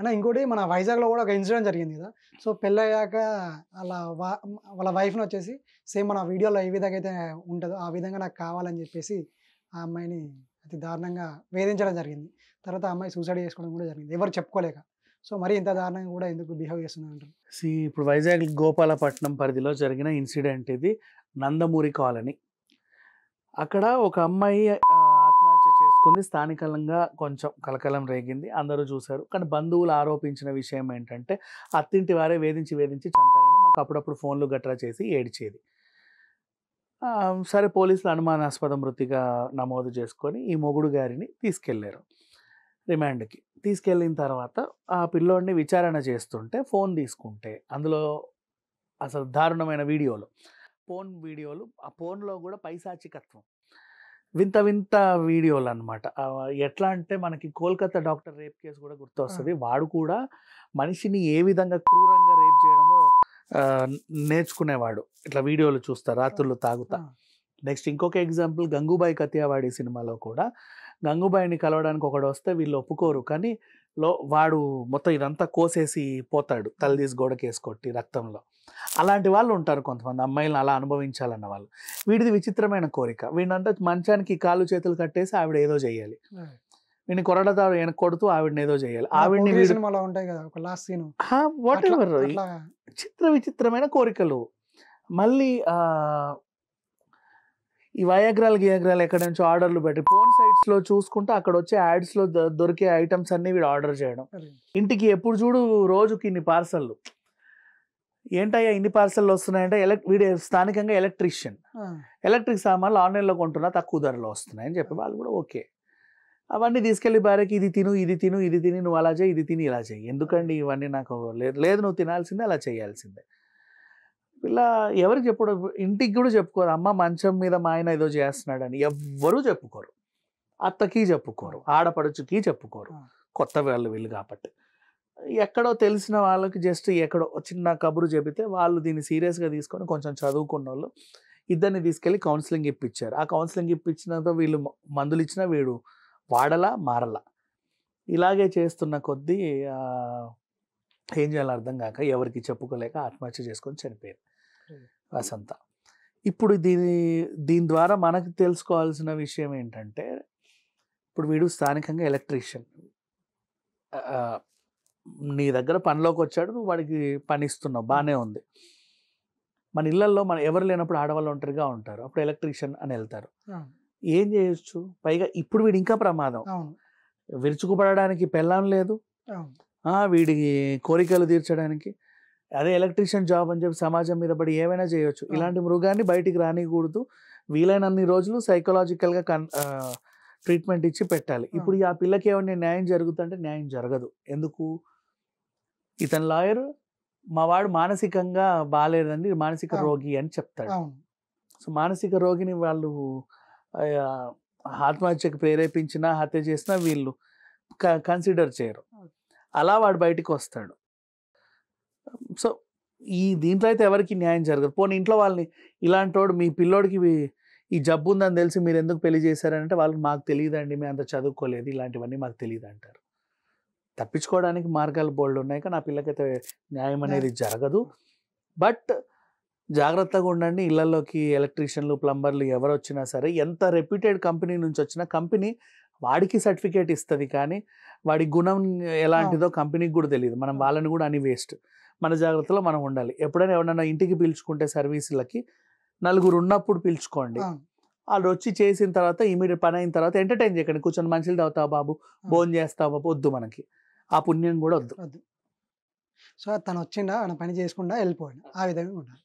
అన్న ఇంకోటి మన వైజాగ్‌లో గూడా ఒక ఇన్సిడెంట్ జరిగింది గదా! సో, పెళ్ళయ్యాక ఆళ్ళ వా వాళ్ళ వైఫ్‌నొచ్చేసి సేమ్ మన వీడియోలో ఏ విధంగా అయితే ఉంటదో, ఆ విధంగా నాకు కావాలని జెప్పేసి ఆ అమ్మాయిని అతి దారుణంగా వేధించడం జరిగింది. తర్వాత ఆ అమ్మాయి సూసైడ్ జేసుకోవడం గూడా జరిగింది. ఎవరు చెప్పుకోలేక. సో, మరి ఇంత దారుణంగా గూడా ఎందుకు బిహేవ్ చేస్తున్నారంటారు? ఇప్పుడు వైజాగ్ గోపాలపట్నం పరిధిలో జరిగిన ఇన్సిడెంట్ ఇది. నందమూరి కాలనీ. అక్కడ ఒక అమ్మాయి ఆత్మహత్య చేసుకుంది. స్థానికంగా కొంచెం కలకలం రేగింది. అందరూ చూసారు. కానీ బంధువులు ఆరోపించిన విషయం ఏంటంటే, అత్తింటి వారే వేధించి, వేధించి చంపారని మాకు అప్పుడప్పుడు ఫోన్‌లు గట్రా చేసి ఏడిచేది. సరే పోలీసులు అనుమానాస్పద మృతిగా నమోదు చేసుకొని ఈ మొగుడు గారిని తీసుకెళ్లారు రిమాండ్‌కి. తీసుకెళ్ళిన తర్వాత ఆ పిల్లోడిని విచారణ చేస్తుంటే ఫోన్ తీసుకుంటే అందులో అసలు దారుణమైన వీడియోలు. వీడియోలు ఆ ఫోన్‌లో గూడా పైశాచికత్వం. వింత వింత వీడియోలనమాట. ఎట్లా అంటే మనకి 'కోల్‌కతా డాక్టర్' రేప్ కేస్ గూడా ఆ! గుర్తొస్తది. వాడు కూడా మనిషిని ఏ విధంగా క్రూరంగా రేప్ చేయడమో ఆహ్, నేర్చుకునేవాడు. ఇట్లా వీడియోలు చూస్తా ఆ! రాత్రుళ్ళు తాగుతా. ఆ! నెక్స్ట్ ఇంకొక ఎగ్జాంపుల్ 'గంగూబాయి కతియావాడి' సినిమాలో కూడా గంగూబాయిని కలవడానికి ఒకడొస్తే వీళ్ళు ఒప్పుకోరు. కానీ వాడు మొత్తం ఇదంతా కోసేసి పోతాడు. తల హ్మ్. తీసి గోడకేసి కొట్టి రక్తంలో. అలాంటి వాళ్ళు ఉంటారు కొంతమంది అమ్మాయిలని అలా అనుభవించాలన్న వాళ్ళు. వీడిది విచిత్రమైన కోరిక. వీడినంట మంచానికి కాళ్ళు చేతులు కట్టేసి ఆవిడ ఏదో జేయాలి. ఆ! వీడిని కొరడాతో వెనక్కి కొడుతూ ఆవిడనేదో జేయాలి. మన ఆవిడని 'పోకిరి' వీడు సినిమాలో ఉంటాయి గదా! ఒక లాస్ట్ సీను. అట్లా వాటెవర్ అట్లా విచిత్రమైన కోరికలు. మళ్ళీ ఈ వయాగ్రాలు, గియాగ్రాలు ఎక్కడి నుంచో ఆర్డర్‌లు పెట్టి పోర్న్ సైట్స్‌లో చూసుకుంటే అక్కడొచ్చే యాడ్స్‌లో దొరికే ఐటెమ్స్ అన్నీ వీడు ఆర్డర్ చేయడం. అరే! ఇంటికి ఎప్పుడు చూడు రోజుకి ఇన్ని పార్సల్‌లు. ఏంటయ్యా ఇన్ని పార్సల్‌లొస్తున్నాయంటే వీడు స్థానికంగా ఎలక్ట్రీషియన్. ఆ! ఎలక్ట్రిక్ సామాన్లు ఆన్‌లైన్‌లో కొంటున్నా తక్కువ ధరలో వస్తున్నాయని చెప్పి వాళ్ళు కూడా ఓకే. అవన్నీ తీసుకెళ్ళి భార్యకి ఇది తిను, ఇది తిను, ఇది తిని నువ్వు అలా చెయ్యి, ఇది తిని ఇలా చెయ్యి. అదే. ఎందుకండి ఇవన్నీ నాకు లేదు, లేదు నువ్వు తినాల్సిందే అలా చేయాల్సిందే. ఇలా ఎవరికి చెప్పుడు ఇంటికి గూడా చెప్పుకోరు. అమ్మ మంచం మీద మా ఆయన ఏదో చేస్తున్నాడని ఎవ్వరూ చెప్పుకోరు. అత్తకి చెప్పుకోరు. అవును. ఆడపడుచుకి చెప్పుకోరు. ఆ! కొత్త వాళ్ళు వీళ్ళు కాబట్టి. ఎక్కడో తెలిసిన వాళ్ళకి జస్ట్ ఎక్కడో చిన్న కబురు చెబితే వాళ్ళు దీన్ని సీరియస్‌గా తీసుకొని కొంచెం చదువుకున్నోళ్ళు ఇద్దరిని తీసుకెళ్ళి కౌన్సెలింగ్ ఇప్పించారు. ఆ కౌన్సెలింగ్ ఇప్పించినంత వీళ్ళు మందులిచ్చినా వీడు వాడలా, మారలా. ఇలాగే చేస్తున్న కొద్దీ ఆహ్, ఏం చేయాలో అర్థం గాక ఎవరికీ చెప్పుకోలేక ఆత్మహత్య చేసుకొని చనిపోయారు అయ్యో! వసంత. ఇప్పుడు దీని ద్వారా మనకు తెలుసుకోవాల్సిన విషయం ఏంటంటే, ఇప్పుడు వీడు స్థానికంగా ఎలక్ట్రీషియన్. ఆహ్, నీ దగ్గర పనిలోకొచ్చాడు. నువ్వు వాడికి పనిస్తున్నావు. హ్మ్. బానే ఉంది. మన ఇళ్లల్లో ఎవరు లేనప్పుడు ఆడవాళ్ళు ఒంటరిగా ఉంటారు. అప్పుడు ఎలక్ట్రీషియన్ అని ఎళ్తారు. అవును. ఏం జేయొచ్చు? పైగా ఇప్పుడు వీడు ఇంకా ప్రమాదం. అవును. విరుచుకుపడడానికి పెళ్ళాం లేదు. అవును. వీడి కోరికలు తీర్చడానికి. అదే ఎలక్ట్రీషియన్ జాబ్ అని చెప్పి సమాజం మీద పడి ఏమైనా చేయొచ్చు. అవును. ఇలాంటి మృగాన్ని బయటికి రానీయకూడదు. వీలైనన్ని రోజులు సైకలాజికల్‌గా ట్రీట్మెంట్ ఇచ్చి పెట్టాలి. ఇప్పుడు అవును. ఆ పిల్లకి ఏమన్నా న్యాయం జరుగుతుందంటే న్యాయం జరగదు. ఎందుకు? ఇతను లాయరు మా వాడు మానసికంగా బాలేదండి. మానసిక అవును. రోగి అని చెప్తాడు. అవును. సో, మానసిక రోగిని వాళ్ళు ఆహ్, ఆత్మహత్యకు ప్రేరేపించినా, హత్య చేసినా వీళ్ళు కన్సిడర్ చేయరు. ఓకే. అలా వాడు బయటికొస్తాడు. సో, దీంట్లో అయితే ఎవరికీ న్యాయం జరగదు. పోనీ ఇంట్లో వాళ్ళని ఇలాంటోడు మీ పిల్లోడికి ఈ జబ్బుందని తెలిసి మీరెందుకు పెళ్లి చేశారంటే వాళ్ళు మాకు తెలీదండి. మేము అంత చదువుకోలేదు. ఇలాంటివన్నీ మాకు తెలీదంటారు. తప్పించుకోవడానికి మార్గాలు బోలెడున్నాయి. కానీ ఆ పిల్లకైతే న్యాయం న్యాయం అనేది జరగదు. బట్ జాగ్రత్తగా ఉండండి. ఇళ్లల్లోకి ఎలక్ట్రీషియన్‌లు, ప్లంబర్‌లు ఎవరొచ్చినా సరే ఎంత రెప్యూటెడ్ కంపెనీ నుంచొచ్చినా కంపెనీ వాడికి సర్టిఫికేట్ ఇస్తది. కానీ వాడి గుణం అవును. ఎలాంటిదో కంపెనీకి గూడా తెలీదు. మనం అవును. వాళ్ళని గూడా అని వేస్ట్. మన జాగ్రత్తలో మనం ఉండాలి. ఎప్పుడైనా ఎవరినైనా ఇంటికి పిలుచుకుంటే సర్వీసులకి నలుగురున్నప్పుడు పిలుచుకోండి. అవును. ఆళ్ళొచ్చి చేసిన తర్వాత ఇమ్మీడియేట్ పనయిన తర్వాత ఎంటర్‌టైన్ చేయకండి. కూర్చొని మంచినీళ్ళు తాగుతావా బాబు? అవును. భోంచేస్తావా బాబు? ఒద్దు మనకి. ఆ పుణ్యం గూడా ఒద్దు. వద్దు. సో, తనొచ్చిండా, ఆయన పని చేసుకుండా ఎళ్ళిపోయిండు. ఆ విధంగా ఉండాలి.